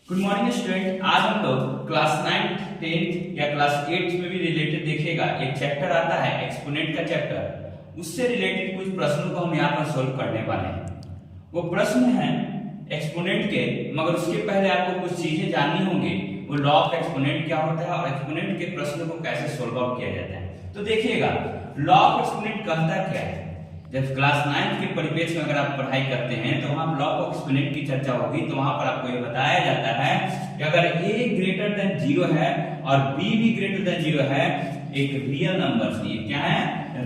Good morning student. आज हम लोग क्लास 9th 10th या क्लास 8th में भी रिलेटेड देखेगा एक चैप्टर आता है एक्सपोनेंट का चैप्टर, उससे रिलेटेड कुछ प्रश्नों को हम यहाँ पर सोल्व करने वाले हैं। वो प्रश्न है एक्सपोनेंट के, मगर उसके पहले आपको कुछ चीजें जाननी होंगी। वो लॉ ऑफ एक्सपोनेंट क्या होता है और एक्सपोनेंट के प्रश्न को कैसे सोल्व आउट किया जाता है। तो देखिएगा, लॉ ऑफ एक्सपोनेंट कहता क्या है। जब क्लास 9 के परिपेक्ष में अगर आप पढ़ाई करते हैं तो वहां लॉ ऑफ एक्सपोनेंट की चर्चा होगी, तो वहां पर आपको ये बताया जाता है कि अगर a ग्रेटर देन 0 है और b भी ग्रेटर देन 0 है, एक रियल नंबर्स है। क्या है?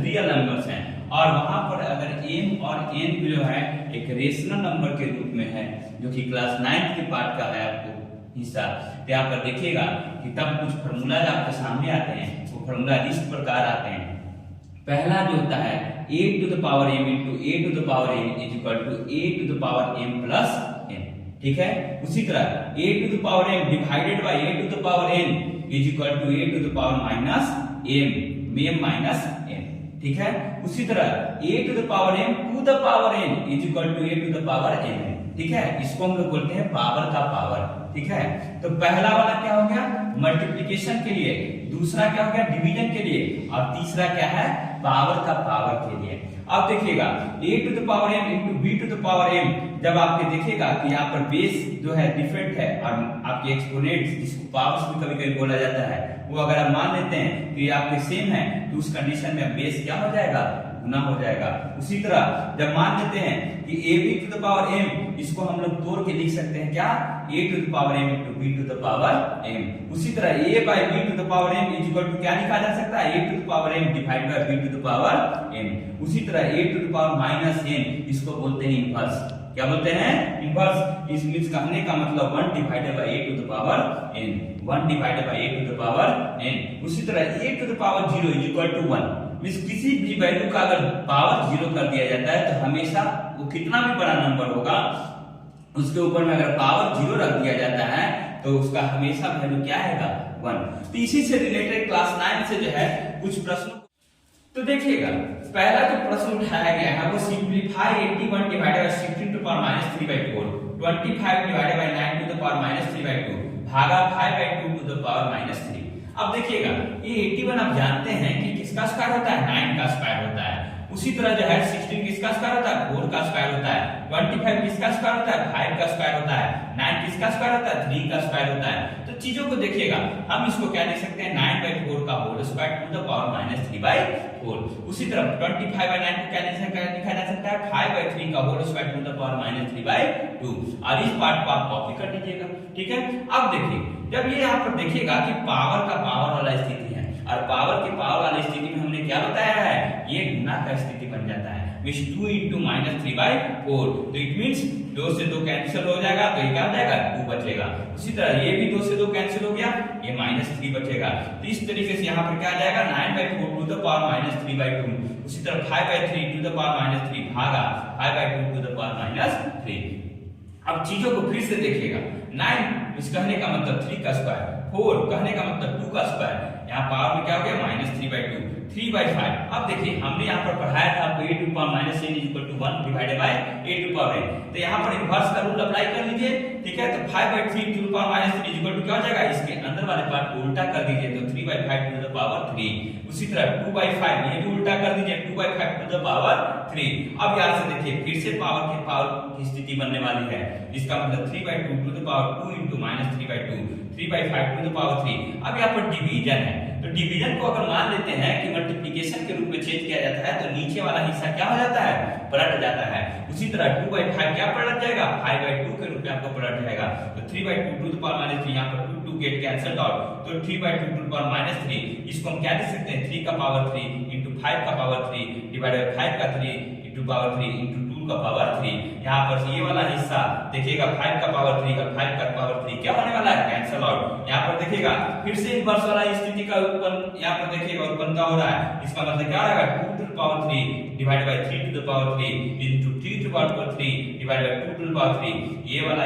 रियल नंबर्स हैं। और वहां पर अगर m और n जो है एक रेशनल नंबर के रूप में है, जो कि क्लास 9 के पार्ट का है आपको हिस्सा। तो यहाँ पर देखिएगा कि तब कुछ फार्मूला आपके सामने आते हैं। वो फार्मूला इस प्रकार आते हैं। पहला जो होता है a to the power m into a to the power n is equal to a to the power m plus n। ठीक है। उसी तरह a to the power m divided by a to the power n is equal to a to the power minus m minus n। ठीक है। उसी तरह a to the power m to the power n is equal to a to the power n। ठीक है। इसको हम लोग बोलते हैं पावर का पावर। ठीक है। तो पहला वाला क्या हो गया? मल्टीप्लिकेशन के लिए। दूसरा क्या हो गया? डिवीजन के लिए। और तीसरा क्या है? पावर का पावर के लिए। अब देखिएगा a to the power m into b to the power m, जब आपके देखिएगा कि यहाँ पर बेस जो है डिफरेंट है और आपके एक्सपोनेंट्स जिसको पावर्स भी कभी कभी बोला जाता है, वो अगर आप मान लेते हैं कि आपके सेम है तो उस कंडीशन में बेस क्या हो जाएगा? गुना हो जाएगा। उसी तरह जब मान लेते हैं कि ab to the power m, इसको हम लोग तोड़ के लिख सकते हैं क्या? a to the power m into b to the power m। उसी तरह a by b to the power m is equal to क्या लिखा जा सकता है? a to the power m divided by b to the power m। उसी तरह a to the power minus n, इसको बोलते हैं इनवर्स। क्या बोलते हैं? इनवर्स। इस मींस कहने का मतलब 1 divided by a to the power n, 1 divided by a to the power n। उसी तरह a to the power 0 is equal to 1। Means किसी भी वैल्यू का अगर पावर 0 कर दिया जाता है तो हमेशा वो कितना भी बड़ा नंबर होगा, उसके ऊपर में अगर पावर 0 रख दिया जाता है तो उसका हमेशा वैल्यू क्या आएगा? 1। तो इसी से रिलेटेड क्लास 9 से जो है कुछ प्रश्न। तो देखिएगा, पहला जो प्रश्न उठाया गया है वो simplify 81 divided by 16 to power -3/4, 25 divided by 9 to the power -3/2 भागा 5/2 टू द पावर -3। अब देखिएगा, ये 81 आप जानते हैं कि किसका स्क्वायर होता है? 9 का स्क्वायर होता है। उसी तरह जो है 16 किसका स्क्वायर होता है? 4 का स्क्वायर होता है। 25 किसका स्क्वायर होता है? 5 का स्क्वायर होता है। 9 किसका स्क्वायर होता है? 3 का स्क्वायर होता है। तो चीजों को देखिएगा, हम इसको क्या लिख सकते हैं? 9/4 का whole square to the power -3/4। उसी तरह 25/9 को क्या लिखा जा सकता है? 5/3 का whole square to the power -3/2। और इस पार्ट को आप कॉपी कर लीजिएगा। ठीक है। अब देखिए, जब ये यहाँ पर देखिएगा कि पावर का पावर वाला स्थिति है और पावर के पावर वाली स्थिति में हमने क्या बताया है? ये गुना का स्थिति बन जाता है। Means 2 into -3/4। तो इट मींस 2 से 2 कैंसिल हो जाएगा, तो ये क्या हो जाएगा? 2 बचेगा। उसी तरह ये भी 2 से 2 कैंसिल हो गया, ये -3 बचेगा। तो इस तरीके से यहाँ पर क्या आ जाएगा? 9/4 टू द पावर -3/2। उसी तरह 5/3 टू द पावर -3 भागा 5/2 टू द पावर -3। अब चीजों को फिर से देखिएगा। 9 इस कहने का मतलब 3 का स्क्वायर, 4 कहने का मतलब 2 का स्क्वायर। यहाँ पावर में क्या हो गया? -3/2, 3/5। अब देखिए, हमने यहाँ पर पढ़ाया था आपको a to the power -n is equal to 1 divided by a to the power n। तो यहाँ पर इनवर्स का रूल अप्लाई कर लीजिए। ठीक है। तो 5/3 to the power -3 is equal to क्या हो जाएगा? इसके अंदर वाले पार्ट को उल्टा कर दीजिए, तो 3/5 to the power 3। उसी तरह 2/5 ये भी उल्टा कर दीजिए, 2/5 to the power 3। अब यहाँ से देखिए, फिर से पावर की स्थिति बनने वाली है। इसका मतलब 3/2 to the power 2 into -3/2, 3/5 to the power 3। अब यहाँ पर डिवीजन है, तो डिवीजन को अगर मान लेते हैं कि मल्टीप्लिकेशन के रूप में चेंज किया जाता है तो नीचे वाला हिस्सा क्या हो जाता है? पलट जाता है। उसी तरह 2/5 क्या पलट जाएगा? 5/2 के रूप में आपको पलट जाएगा। तो 3/2 टू द पावर -3, यहाँ पर 2 गेट कैंसिल्ड आउट, तो 3/2 टू द पावर -3। इसको हम क्या लिख सकते हैं? 3 का पावर 3 into 5 का पावर 3 डिवाइडेड बाय 5 का 3 into पावर 3 into 2 का पावर 3। यहाँ पर ये वाला हिस्सा देखिएगा, 5 का पावर 3 और 5 का पावर 3 क्या होने वाला है? Cancel out. यहाँ पर देखिएगा फिर से इनवर्स वाला स्थिति का उत्पन्न यहाँ पर देखिएगा उत्पन्नता हो रहा है। इसका मतलब क्या आएगा? 2 to the power 3 divided by 3 to the power 3 into 3 to the power 3 divided by 2 to the power 3। ये वाला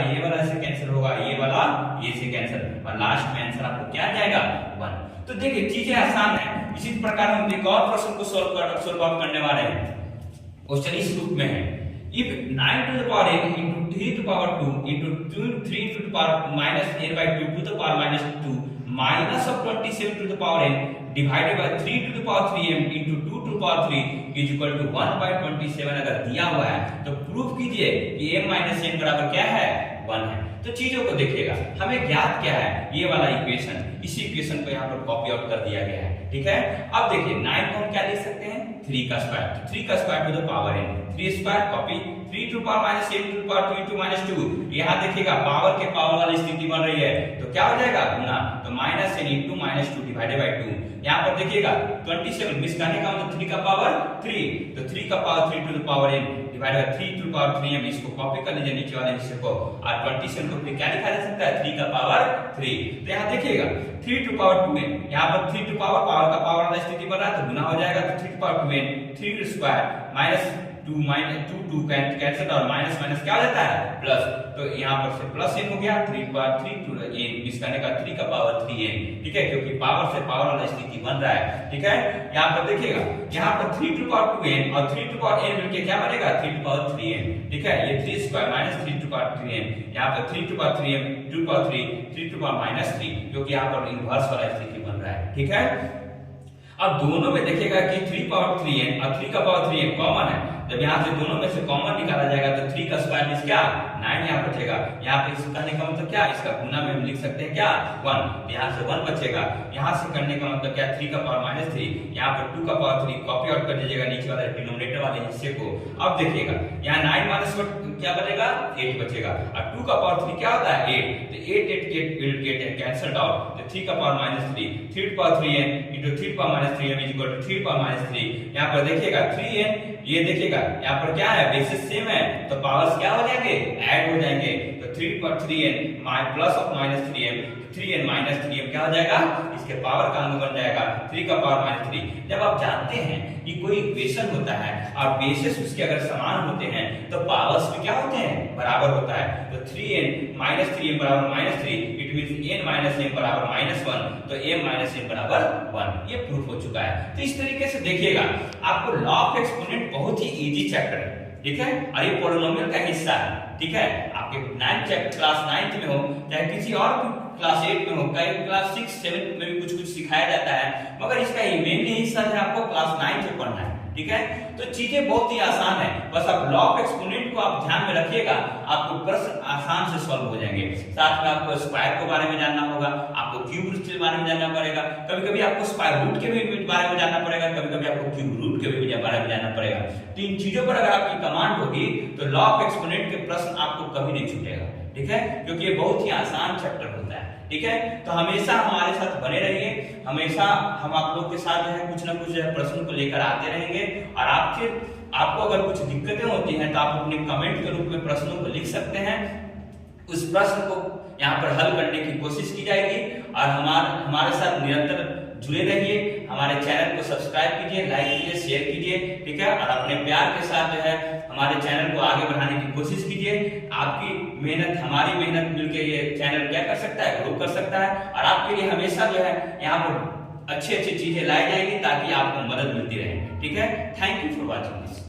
से कैंसिल होगा, ये वाला ये से कैंसिल, और लास्ट में आंसर आपको क्या आ जाएगा? 1। तो देखिए, चीजें आसान है। इसी प्रकार हम एक और प्रश्न को सोल्व आउट करने वाले हैं। क्वेश्चन इस रूप में है, if 9 to the power n into 3 to the power 2 into 3 to the power minus n by 2 to the power minus 2 minus of 27 to the power n divided by 3 to the power 3m into 2 to the power 3 is equal to 1 by 27 अगर दिया हुआ है तो proof कीजिए कि m minus n बराबर क्या है 1 है। तो चीजों को देखिएगा, हमें ज्ञात क्या है ये वाला इक्वेशन, इसी इक्वेशन को यहाँ पर कॉपी आउट कर दिया गया है, ठीक है। अब देखिए 9 को हम क्या लिख सकते हैं 3 का स्क्वायर, तो 3 का square to the power n, 3 square copy 3 to power minus 8 to power 2 to minus 2, यहाँ देखिएगा पावर के पावर वाली स्थिति बन रही है तो क्या हो जाएगा गुना, तो minus n into minus 2 divided by 2। यहाँ पर देखिएगा 27 मिस करने का मतलब 3 का पावर 3, तो 3 का power 3 to the power n divided by 3 to the power 3m, इसको कॉपी कर लीजिए नीचे वाले हिस्से को, और 27 को फिर क्या लिखा जा सकता है 3 का पावर 3। तो यहाँ देखिएगा 3 टू पावर 2n, यहाँ पर 3 टू पावर का पावर वाला स्थिति बन रहा है तो गुना हो जाएगा, तो 3 to power 2n 3 square minus 2 2 cancel और माइनस माइनस क्या हो जाता है प्लस, तो यहाँ पर से प्लस n हो गया 3 पावर 3 टू n मिस करने का 3 का पावर 3n, ठीक है, क्योंकि पावर से पावर वाला स्थिति बन रहा है, ठीक है। यहाँ पर देखिएगा यहाँ पर 3 टू पावर 2n और 3 टू पावर n मिलके क्या बनेगा 3 टू पावर 3n, ठीक है, ये 3 square minus 3 to power 3n, यहाँ पर 3 to power 3m 2 power 3 3 to power minus 3, क्योंकि यहाँ पर इनवर्स वाला स्थिति बन रहा है, ठीक है। अब दोनों में देखिएगा कि 3 पावर 3n और 3 का पावर 3n कॉमन है, जब यहाँ से दोनों में से कॉमन निकाला जाएगा तो 3 का स्क्वायर मींस क्या 9 यहाँ बचेगा, यहाँ पे इसका करने का मतलब क्या, इसका गुना में हम लिख सकते हैं क्या 1, यहाँ से 1 बचेगा, यहाँ से करने का मतलब क्या 3 का पावर माइनस 3, यहाँ पर 2 का पावर 3 कॉपी आउट कर दीजिएगा नीचे वाले डिनोमिनेटर वाले हिस्से को। अब देखिएगा यहाँ 9 माइनस क्या बचेगा 8 बचेगा, और 2 का पावर 3 क्या होता है 8, तो 8 will get cancelled out, तो 3 का power minus 3 3 to power 3n into 3 to power minus 3m is equal to 3 to power minus 3। यहाँ पर देखिएगा 3n, ये देखिएगा यहाँ पर क्या है बेसिस सेम है तो पावर्स क्या हो जाएंगे ऐड हो जाएंगे, तो 3 पर 3n plus of minus 3m 3n minus 3m क्या हो जाएगा, इसके पावर का अंग बन जाएगा 3 का पावर माइनस 3। जब आप जानते हैं कि कोई इक्वेशन होता है और बेसिस उसके अगर समान होते हैं तो पावर्स भी क्या होते हैं बराबर होता है, तो 3n माइनस 3m बराबर minus 3, it means n minus m बराबर माइनस 1, तो m माइनस m बराबर 1, ये प्रूफ हो चुका है। तो इस तरीके से देखिएगा आपको लॉ ऑफ एक्सपोनेंट बहुत ही इजी चैप्टर है, ठीक है, और ये पॉलिनोमियल का हिस्सा है, ठीक है। आपके 9th चैप्टर क्लास 9th में हो चाहे किसी और क्लास 8 में हो, कहीं क्लास 6 7 में भी कुछ कुछ सिखाया जाता है, मगर इसका मेनली हिस्सा है आपको क्लास 9th में पढ़ना है, ठीक है। तो चीजें बहुत ही आसान है, बस आप लॉ ऑफ एक्सपोनेंट को आप ध्यान में रखिएगा, आपको प्रश्न आसान से सॉल्व हो जाएंगे। साथ में आपको स्क्वायर के बारे में जानना होगा, आपको क्यूब रूट के बारे में जानना पड़ेगा, कभी-कभी आपको स्क्वायर रूट के भी बारे में जानना पड़ेगा, कभी-कभी आपको क्यूब रूट के भी बारे में जानना पड़ेगा। तो इन चीजों पर अगर आपकी कमांड होगी तो लॉ ऑफ एक्सपोनेंट के प्रश्न आपको कभी नहीं छूटेगा, ठीक है, क्योंकि ये बहुत ही आसान चैप्टर होता है, ठीक है। तो हमेशा हमारे साथ बने रहिए, हमेशा हम आप लोग के साथ जो है कुछ ना कुछ जो है प्रश्न को लेकर आते रहेंगे, और आपको अगर कुछ दिक्कतें होती हैं तो आप अपने कमेंट के रूप में प्रश्नों को लिख सकते हैं, उस प्रश्न को यहाँ पर हल करने की कोशिश की जाएगी। और हमारे साथ निरंतर जुड़े रहिए, हमारे चैनल को सब्सक्राइब कीजिए, लाइक कीजिए, शेयर कीजिए, ठीक है, और अपने प्यार के साथ जो है हमारे चैनल को आगे बढ़ाने की कोशिश कीजिए। आपकी मेहनत हमारी मेहनत मिलकर ये चैनल क्या कर सकता है, ग्रो कर सकता है, और आपके लिए हमेशा जो है यहाँ पर अच्छी अच्छी चीजें लाई जाएगी ताकि आपको मदद मिलती रहे, ठीक है। Thank you for watching this.